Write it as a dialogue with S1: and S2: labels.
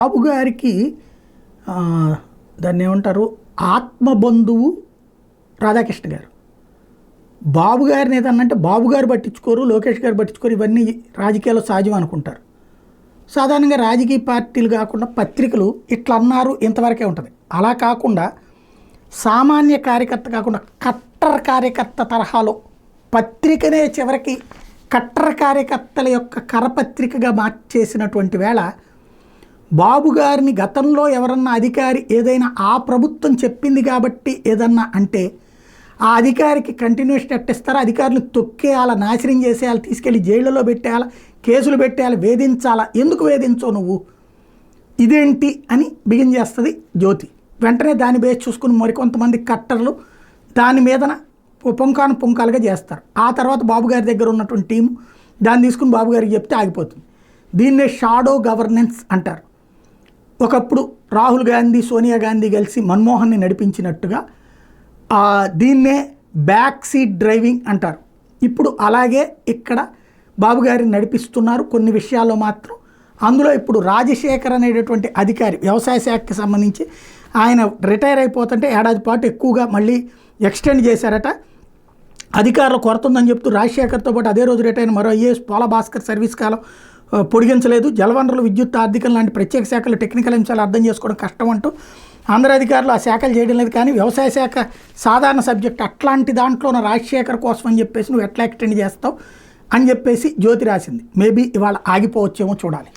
S1: బాబు గారికి దాన్ని ఏమంటారు, ఆత్మబంధువు రాధాకృష్ణ గారు. బాబు గారిని ఏదన్నంటే బాబు గారు పట్టించుకోరు, లోకేష్ గారు పట్టించుకోరు, ఇవన్నీ రాజకీయాల్లో సహజం అనుకుంటారు. సాధారణంగా రాజకీయ పార్టీలు కాకుండా పత్రికలు ఇట్లా అన్నారు ఇంతవరకే ఉంటుంది. అలా కాకుండా సామాన్య కార్యకర్త కాకుండా కట్టర్ కార్యకర్త తరహాలో పత్రికనే చివరికి కట్టర్ కార్యకర్తల యొక్క కరపత్రికగా మార్చేసినటువంటి వేళ బాబు గారిని గతంలో ఎవరన్నా అధికారి ఏదైనా ఆ ప్రభుత్వం చెప్పింది కాబట్టి ఏదన్నా అంటే ఆ అధికారికి కంటిన్యూషన్ ఎట్టిస్తారా, అధికారులు తొక్కేయాలా, నాశనం చేసేయాలి, తీసుకెళ్ళి జైళ్ళలో పెట్టేయాలా, కేసులు పెట్టేయాలి, వేధించాలా, ఎందుకు వేధించవు నువ్వు, ఇదేంటి అని బిగిన్ చేస్తుంది జ్యోతి. వెంటనే దాన్ని బేస్ చూసుకుని మరికొంతమంది కట్టర్లు దాని మీదన పుంకాను పుంకాలుగా చేస్తారు. ఆ తర్వాత బాబు గారి దగ్గర ఉన్నటువంటి టీము దాన్ని తీసుకుని బాబు గారికి చెప్తే ఆగిపోతుంది. దీన్నే షాడో గవర్నెన్స్ అంటారు. ఒకప్పుడు రాహుల్ గాంధీ, సోనియా గాంధీ కలిసి మన్మోహన్ని నడిపించినట్టుగా దీన్నే బ్యాక్ సీట్ డ్రైవింగ్ అంటారు. ఇప్పుడు అలాగే ఇక్కడ బాబు గారిని నడిపిస్తున్నారు కొన్ని విషయాల్లో మాత్రం. అందులో ఇప్పుడు రాజశేఖర్ అనేటటువంటి అధికారి వ్యవసాయ శాఖకి సంబంధించి ఆయన రిటైర్ అయిపోతుంటే ఏడాది పాటు ఎక్కువగా మళ్ళీ ఎక్స్టెండ్ చేశారట. అధికారులు కొరత ఉందని చెప్తూ రాజశేఖర్తో పాటు అదే రోజు రిటైర్ మరో ఐఏఎస్ పోల భాస్కర్ సర్వీస్ కాలం పొడిగించలేదు. జలవనరులు, విద్యుత్, ఆర్థికం లాంటి ప్రత్యేక శాఖలు టెక్నికల్ అంశాలు అర్థం చేసుకోవడం కష్టం అంటూ అందరు అధికారులు ఆ శాఖలు చేయడం లేదు. కానీ వ్యవసాయ శాఖ సాధారణ సబ్జెక్ట్, అట్లాంటి దాంట్లో రాజశేఖర్ కోసం అని చెప్పేసి నువ్వు ఎట్లా ఎక్స్టెండ్ చేస్తావు అని చెప్పేసి జ్యోతి రాసింది. మేబీ ఇవాళ ఆగిపోవచ్చేమో చూడాలి.